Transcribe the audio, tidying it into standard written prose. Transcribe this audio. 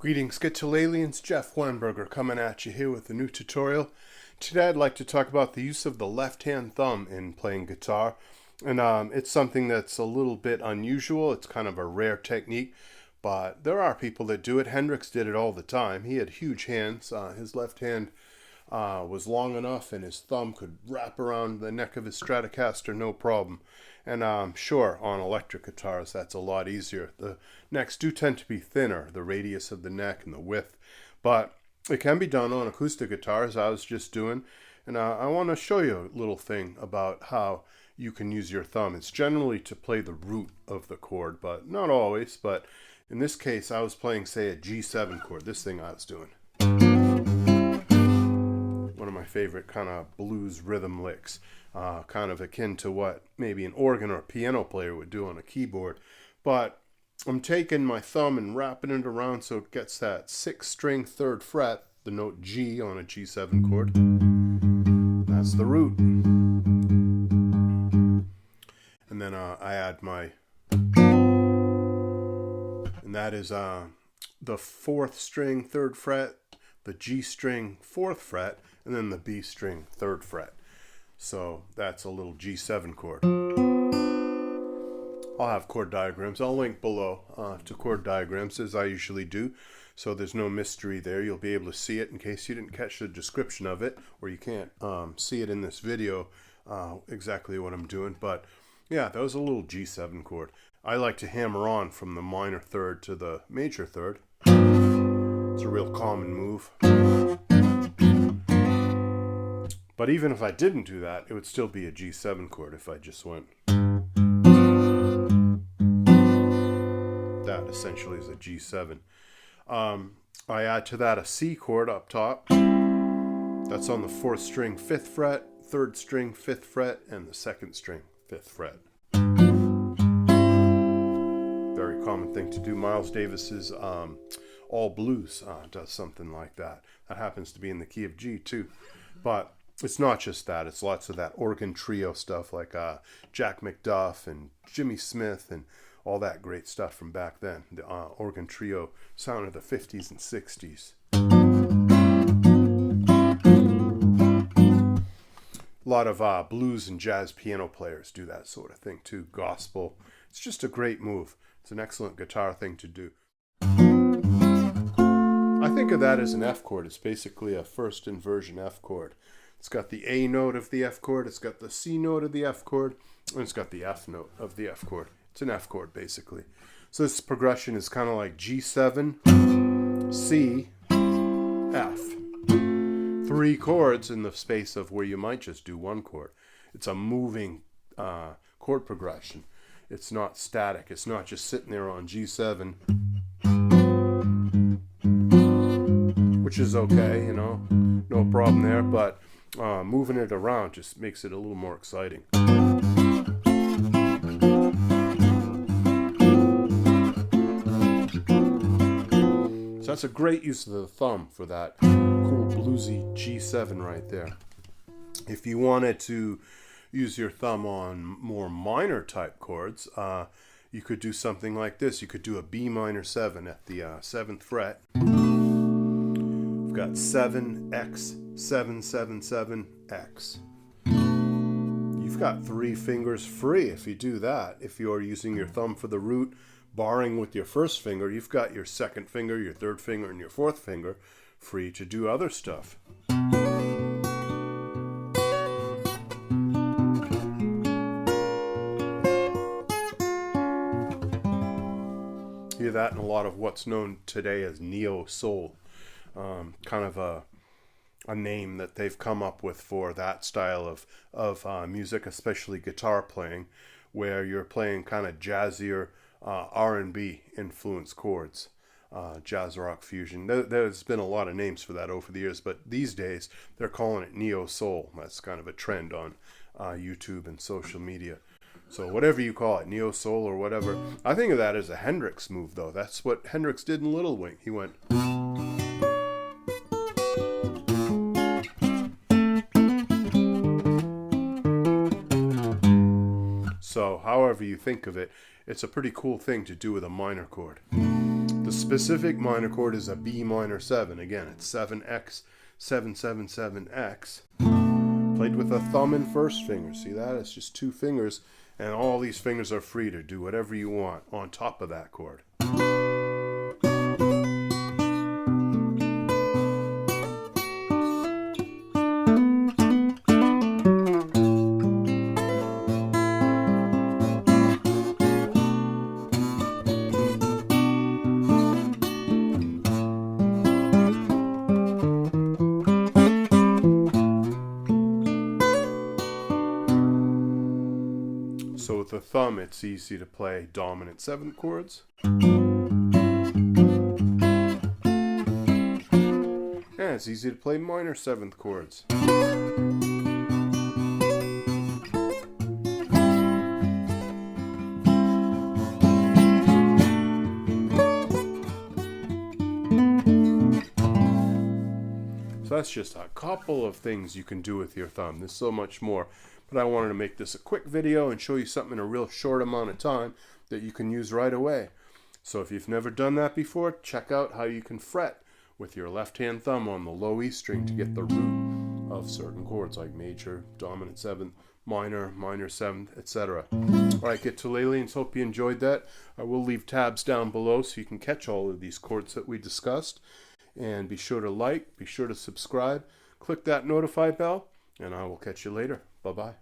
Greetings, Skitchalalians. Jeff Weinberger coming at you here with a new tutorial. Today I'd like to talk about the use of the left-hand thumb in playing guitar. And it's something that's a little bit unusual. It's kind of a rare technique, but there are people that do it. Hendrix did it all the time. He had huge hands. His left hand was long enough and his thumb could wrap around the neck of his Stratocaster no problem. And sure, on electric guitars that's a lot easier. The necks do tend to be thinner, the radius of the neck and the width, but it can be done on acoustic guitars, I was just doing. And I want to show you a little thing about how you can use your thumb. It's generally to play the root of the chord, but not always. But in this case, I was playing, say, a G7 chord. This thing I was doing. One of my favorite kind of blues rhythm licks. Kind of akin to what maybe an organ or a piano player would do on a keyboard. But I'm taking my thumb and wrapping it around so it gets that 6th string 3rd fret, the note G on a G7 chord. That's the root. And then I add my, and that is the 4th string 3rd fret, the G string 4th fret, and then the B string 3rd fret. So that's a little G7 chord. I'll have chord diagrams. I'll link below to chord diagrams as I usually do. So there's no mystery there. You'll be able to see it in case you didn't catch the description of it, or you can't see it in this video exactly what I'm doing. But yeah, that was a little G7 chord. I like to hammer on from the minor third to the major third. It's a real common move. But even if I didn't do that, it would still be a G7 chord if I just went. That essentially is a G7. I add to that a C chord up top. That's on the 4th string 5th fret, 3rd string 5th fret, and the 2nd string 5th fret. Very common thing to do. Miles Davis's All Blues does something like that. That happens to be in the key of G too. But it's not just that. It's lots of that organ trio stuff like Jack McDuff and Jimmy Smith and all that great stuff from back then. The organ trio sound of the 50s and 60s. A lot of blues and jazz piano players do that sort of thing too. Gospel. It's just a great move. It's an excellent guitar thing to do. I think of that as an F chord. It's basically a first inversion F chord. It's got the A note of the F chord, it's got the C note of the F chord, and it's got the F note of the F chord. It's an F chord, basically. So this progression is kind of like G7, C, F. 3 chords in the space of where you might just do 1 chord. It's a moving chord progression. It's not static. It's not just sitting there on G7, which is okay, you know, no problem there, but moving it around just makes it a little more exciting. So that's a great use of the thumb for that cool bluesy G7 right there. If you wanted to use your thumb on more minor type chords, you could do something like this. You could do a B minor 7 at the 7th fret. We've got 7X, 7, 7, 7, X. You've got 3 fingers free if you do that. If you're using your thumb for the root, barring with your 1st finger, you've got your 2nd finger, your 3rd finger, and your 4th finger free to do other stuff. Hear that in a lot of what's known today as neo-soul. Kind of a name that they've come up with for that style of music, especially guitar playing, where you're playing kind of jazzier R&B influenced chords, jazz rock fusion. There's been a lot of names for that over the years, but these days they're calling it neo-soul. That's kind of a trend on YouTube and social media. So whatever you call it, neo-soul or whatever. I think of that as a Hendrix move, though. That's what Hendrix did in Little Wing. He went... So however you think of it, it's a pretty cool thing to do with a minor chord. The specific minor chord is a B minor 7. Again, it's 7X, 777X. Played with a thumb and first finger. See that? It's just 2 fingers, and all these fingers are free to do whatever you want on top of that chord. So with the thumb, it's easy to play dominant 7th chords. And it's easy to play minor 7th chords. So that's just a couple of things you can do with your thumb. There's so much more. But I wanted to make this a quick video and show you something in a real short amount of time that you can use right away. So if you've never done that before, check out how you can fret with your left-hand thumb on the low E string to get the root of certain chords like major, dominant 7th, minor, minor 7th, etc. Alright, Guitar-Aliens, hope you enjoyed that. I will leave tabs down below so you can catch all of these chords that we discussed. And be sure to like, be sure to subscribe, click that notify bell, and I will catch you later. Bye-bye.